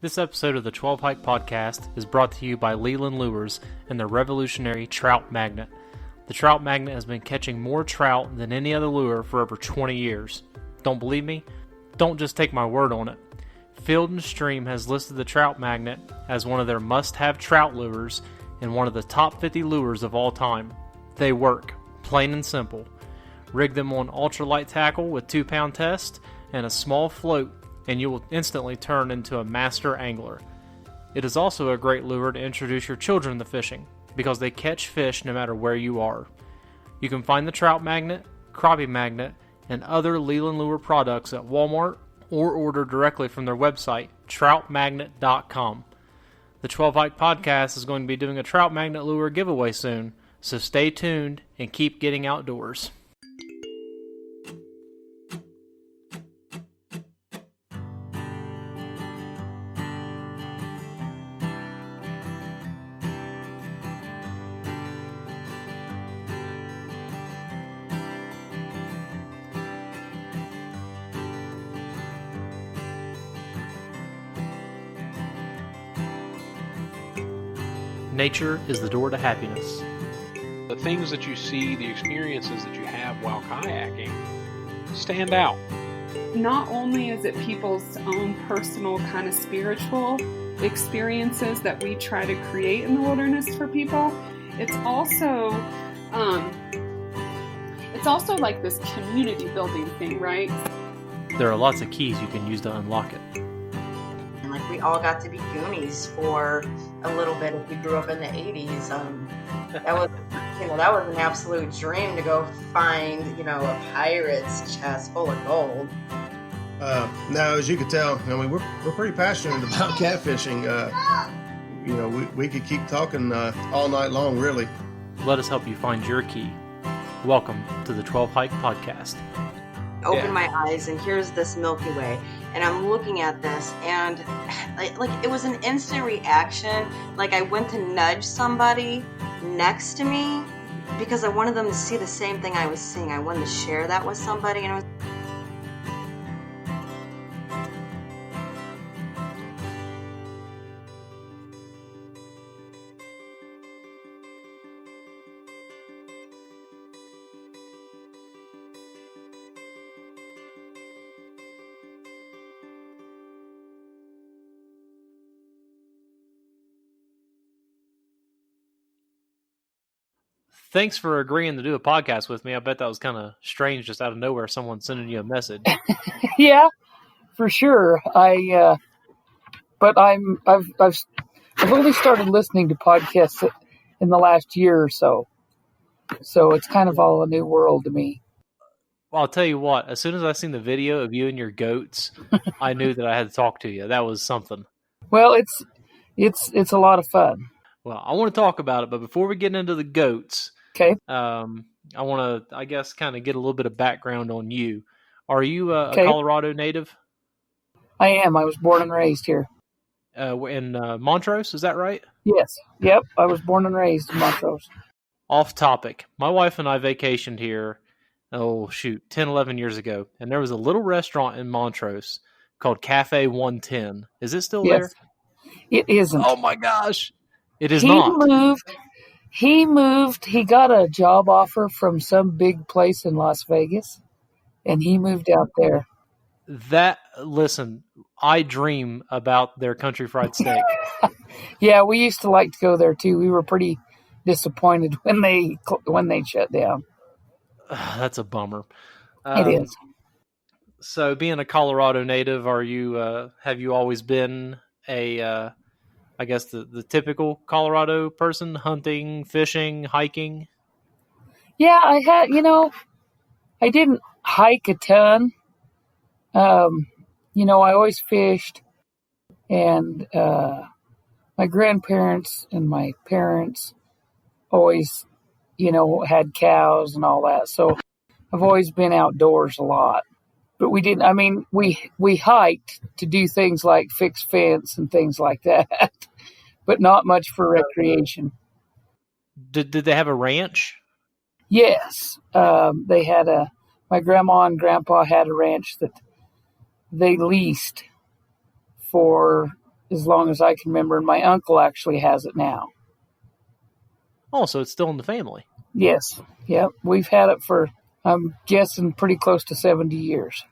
This episode of the 12 Hike Podcast is brought to you by Leland Lures and their revolutionary Trout Magnet. The Trout Magnet has been catching more trout than any other lure for over 20 years. Don't believe me? Don't just take my word on it. Field & Stream has listed the Trout Magnet as one of their must-have trout lures and one of the top 50 lures of all time. They work, plain and simple. Rig them on ultralight tackle with 2-pound test and a small float, and you will instantly turn into a master angler. It is also a great lure to introduce your children to fishing, because they catch fish no matter where you are. You can find the Trout Magnet, Crappie Magnet, and other Leland Lure products at Walmart or order directly from their website, troutmagnet.com. The 12 Hike Podcast is going to be doing a Trout Magnet lure giveaway soon, so stay tuned and keep getting outdoors. Nature is the door to happiness. The things that you see, the experiences that you have while kayaking stand out. Not only is it people's own personal kind of spiritual experiences that we try to create in the wilderness for people, it's also like this community building thing, right? There are lots of keys you can use to unlock it. And like we all got to be Goonies for a little bit if we grew up in the 80s. That was an absolute dream to go find, a pirate's chest full of gold. Now, as you can tell, we're pretty passionate about catfishing. We could keep talking all night long, really. Let us help you find your key. Welcome to the 12 Hike Podcast. Open my eyes, and here's this Milky Way, and I'm looking at this, and like it was an instant reaction. Like I went to nudge somebody next to me because I wanted them to see the same thing I was seeing. I wanted to share that with somebody, and it was. Thanks for agreeing to do a podcast with me. I bet that was kind of strange, just out of nowhere, someone sending you a message. Yeah, for sure. I've only started listening to podcasts in the last year or so. So it's kind of all a new world to me. Well, I'll tell you what, as soon as I seen the video of you and your goats, I knew that I had to talk to you. That was something. Well, it's a lot of fun. Well, I want to talk about it, but before we get into the goats, okay. I want to, I guess, kind of get a little bit of background on you. Are you a Colorado native? I am. I was born and raised here. In Montrose, is that right? Yes. Yep. I was born and raised in Montrose. Off topic. My wife and I vacationed here, 10, 11 years ago, and there was a little restaurant in Montrose called Cafe 110. Is it still there? It isn't. Oh my gosh. It is not. He moved. He got a job offer from some big place in Las Vegas, and he moved out there. Listen, I dream about their country fried steak. Yeah, we used to like to go there too. We were pretty disappointed when they shut down. That's a bummer. It is. So, being a Colorado native, have you always been I guess the typical Colorado person, hunting, fishing, hiking? Yeah, I had, I didn't hike a ton. I always fished, and my grandparents and my parents always, had cows and all that. So I've always been outdoors a lot. But we didn't, we hiked to do things like fix fence and things like that, but not much for recreation. Did they have a ranch? Yes. They had my grandma and grandpa had a ranch that they leased for as long as I can remember, and my uncle actually has it now. Oh, so it's still in the family. Yes. Yep. We've had it for, I'm guessing, pretty close to 70 years.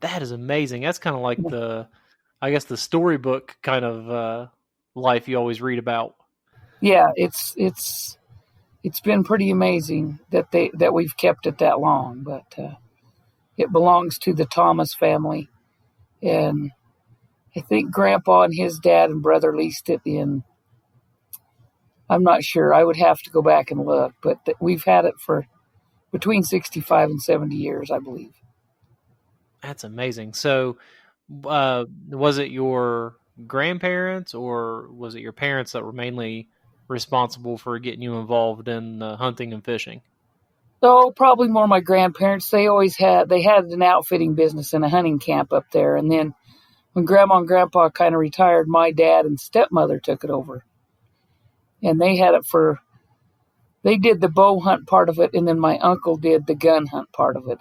That is amazing. That's kind of like I guess the storybook kind of life you always read about. Yeah, it's been pretty amazing that we've kept it that long, but it belongs to the Thomas family, and I think Grandpa and his dad and brother leased it in. I'm not sure. I would have to go back and look, but we've had it for between 65 and 70 years, I believe. That's amazing. So, was it your grandparents or was it your parents that were mainly responsible for getting you involved in hunting and fishing? So probably more my grandparents. They had an outfitting business and a hunting camp up there, and then when Grandma and Grandpa kind of retired, my dad and stepmother took it over, and they did the bow hunt part of it, and then my uncle did the gun hunt part of it.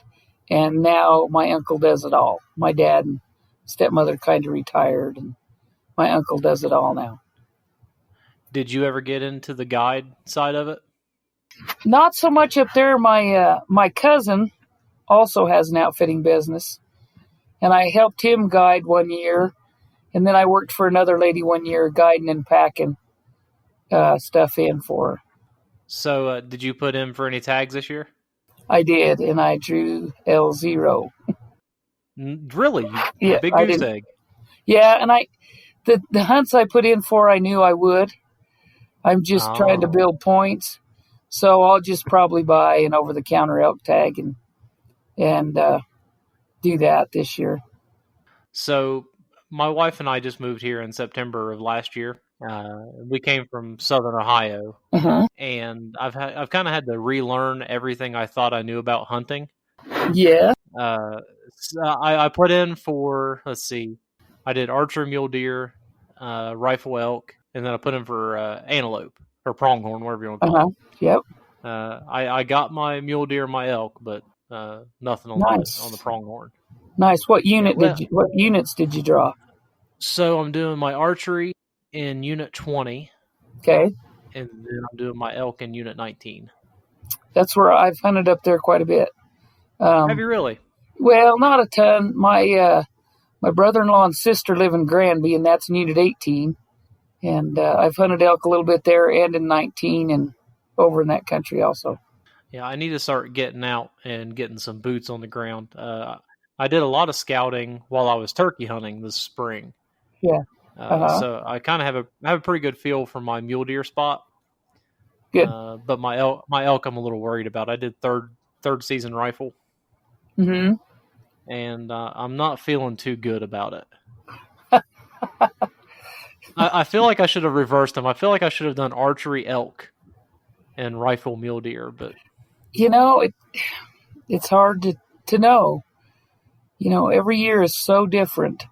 And now my uncle does it all. My dad and stepmother kind of retired, and my uncle does it all now. Did you ever get into the guide side of it? Not so much up there. My cousin also has an outfitting business, and I helped him guide one year, and then I worked for another lady one year guiding and packing stuff in for her. So, did you put in for any tags this year? I did, and I drew L0. Really? Yeah, Big goose egg. Yeah, and the hunts I put in for, I knew I would. I'm just trying to build points, so I'll just probably buy an over-the-counter elk tag and do that this year. So, my wife and I just moved here in September of last year. We came from Southern Ohio, and I've kind of had to relearn everything I thought I knew about hunting. Yeah. So I put in for, let's see, I did archer mule deer, rifle elk, and then I put in for antelope or pronghorn, whatever you want to call it. Yep. I got my mule deer, my elk, but nothing on the pronghorn. Nice. What units did you draw? So I'm doing my archery in Unit 20. Okay. And then I'm doing my elk in Unit 19. That's where I've hunted up there quite a bit. Have you really? Well, not a ton. My brother-in-law and sister live in Granby, and that's in Unit 18. And I've hunted elk a little bit there and in 19 and over in that country also. Yeah, I need to start getting out and getting some boots on the ground. I did a lot of scouting while I was turkey hunting this spring. Yeah. So I kind of have a pretty good feel for my mule deer spot. Good. But my elk I'm a little worried about. I did third season rifle. Mm-hmm. And I'm not feeling too good about it. I feel like I should have reversed them. I feel like I should have done archery elk and rifle mule deer, but it's hard to know. Every year is so different.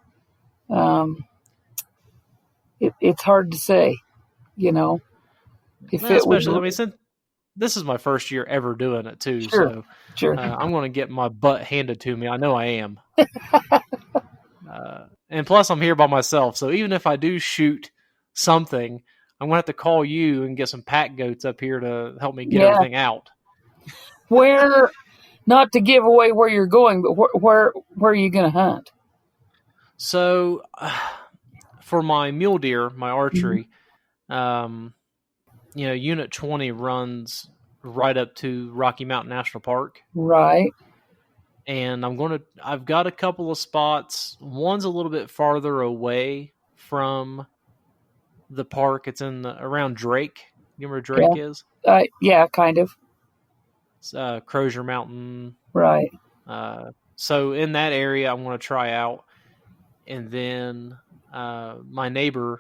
It's hard to say, especially, since this is my first year ever doing it too. Sure. I'm going to get my butt handed to me. I know I am. And plus I'm here by myself. So even if I do shoot something, I'm going to have to call you and get some pack goats up here to help me get everything out. Where, not to give away where you're going, but where are you going to hunt? So for my mule deer, my archery, Unit 20 runs right up to Rocky Mountain National Park. Right. And I've got a couple of spots. One's a little bit farther away from the park. It's around Drake. You know where Drake is? Yeah, kind of. It's Crozier Mountain. Right. So in that area, I'm going to try out. And then my neighbor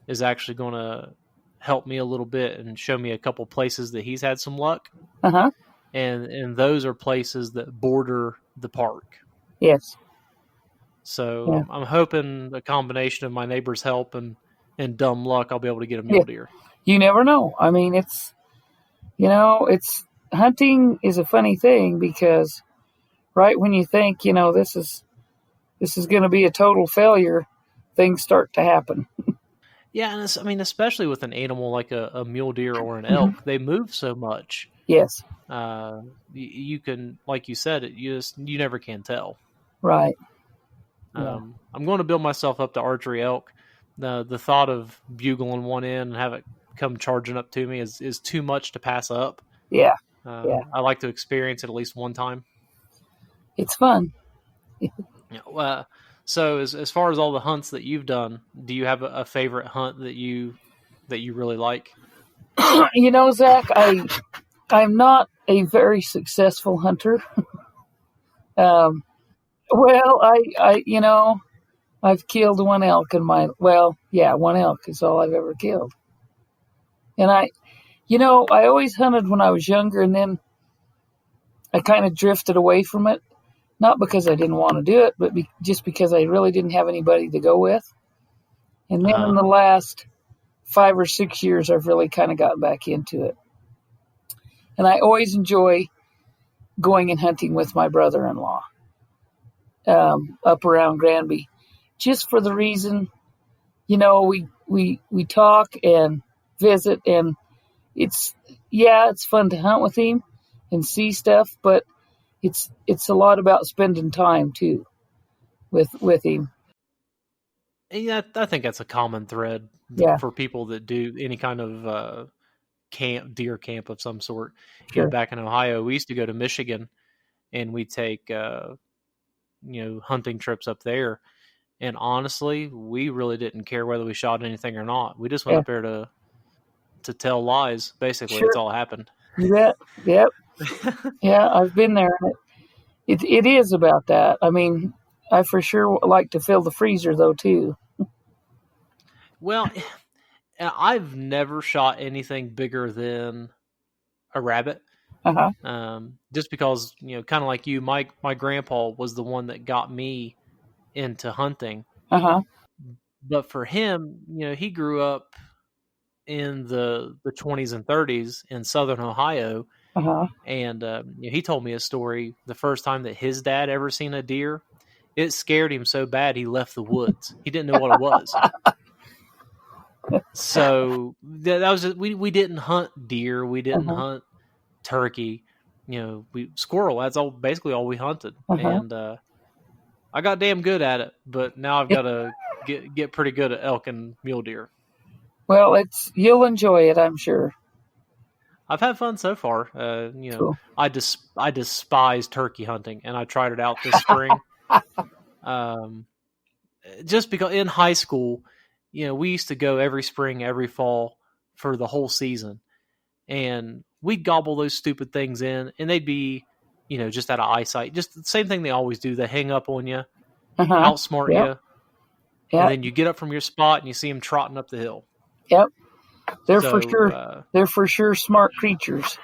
is actually going to help me a little bit and show me a couple places that he's had some luck. Uh-huh. And those are places that border the park. Yes. So I'm hoping a combination of my neighbor's help and dumb luck, I'll be able to get a mule deer. You never know. I mean, it's hunting is a funny thing because right when you think, this is going to be a total failure, things start to happen. Yeah, and I mean, especially with an animal like a mule deer or an elk, they move so much. Yes. You can, like you said, you never can tell. Right. Yeah. I'm going to build myself up to archery elk. The thought of bugling one in and have it come charging up to me is too much to pass up. Yeah. I like to experience it at least one time. It's fun. Yeah. So as far as all the hunts that you've done, do you have a favorite hunt that you really like? You know, Zach, I'm not a very successful hunter. Well, I've killed one elk in one elk is all I've ever killed. And I always hunted when I was younger, and then I kind of drifted away from it. Not because I didn't want to do it, but just because I really didn't have anybody to go with. And then in the last 5 or 6 years, I've really kind of gotten back into it. And I always enjoy going and hunting with my brother-in-law up around Granby, just for the reason, we talk and visit, and it's fun to hunt with him and see stuff, but it's a lot about spending time too with him. Yeah, I think that's a common thread for people that do any kind of deer camp of some sort. Sure. Back in Ohio, we used to go to Michigan, and we take hunting trips up there. And honestly, we really didn't care whether we shot anything or not. We just went up there to tell lies. Basically, That's all happened. You bet. Yep. Yeah, I've been there. It is about that. I mean, I for sure like to fill the freezer though too. Well, I've never shot anything bigger than a rabbit. Just because, kind of like you, my grandpa was the one that got me into hunting. But for him, he grew up in the 20s and 30s in southern Ohio. And he told me a story the first time that his dad ever seen a deer. It scared him so bad he left the woods. He didn't know what it was. So that was just, we didn't hunt deer. We didn't hunt turkey. Squirrel. That's basically all we hunted. And I got damn good at it, but now I've got to get pretty good at elk and mule deer. Well, you'll enjoy it, I'm sure. I've had fun so far. Cool. I despise turkey hunting, and I tried it out this spring. Just because in high school, we used to go every spring, every fall for the whole season, and we'd gobble those stupid things in, and they'd be, just out of eyesight. Just the same thing they always do. They hang up on you, outsmart you, and then you get up from your spot and you see them trotting up the hill. Yep. They're for sure smart creatures.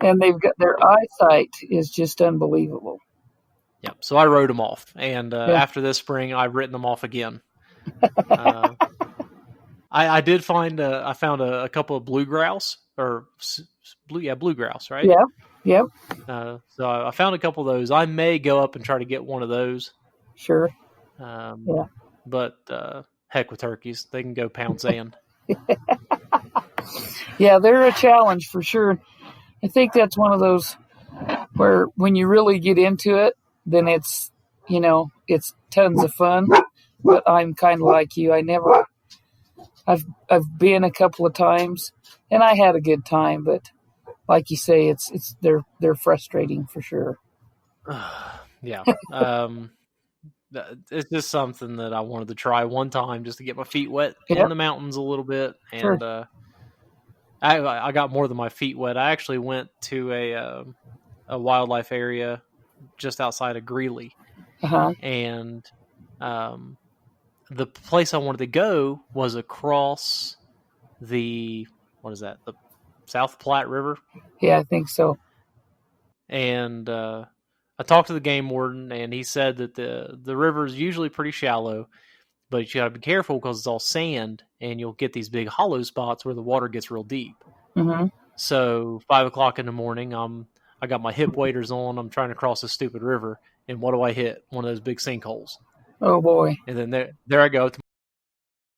And they've got their eyesight is just unbelievable. Yep. So I wrote them off, and after this spring, I've written them off again. I did find I found a couple of blue grouse blue grouse, right? Yeah. Yep. So I found a couple of those. I may go up and try to get one of those. Sure. But heck with turkeys, they can go pound sand. Yeah, they're a challenge for sure. I think that's one of those where when you really get into it, then it's tons of fun. But I'm kind of like you. I've been a couple of times and I had a good time, but like you say, they're frustrating for sure. Yeah. It's just something that I wanted to try one time just to get my feet wet in the mountains a little bit. And I got more than my feet wet. I actually went to a wildlife area just outside of Greeley. And the place I wanted to go was across the South Platte River? Yeah, I think so. And I talked to the game warden, and he said that the river is usually pretty shallow, but you got to be careful because it's all sand, and you'll get these big hollow spots where the water gets real deep. So 5 o'clock in the morning, I got my hip waders on. I'm trying to cross this stupid river, and what do I hit? One of those big sinkholes. Oh boy. And then there I go.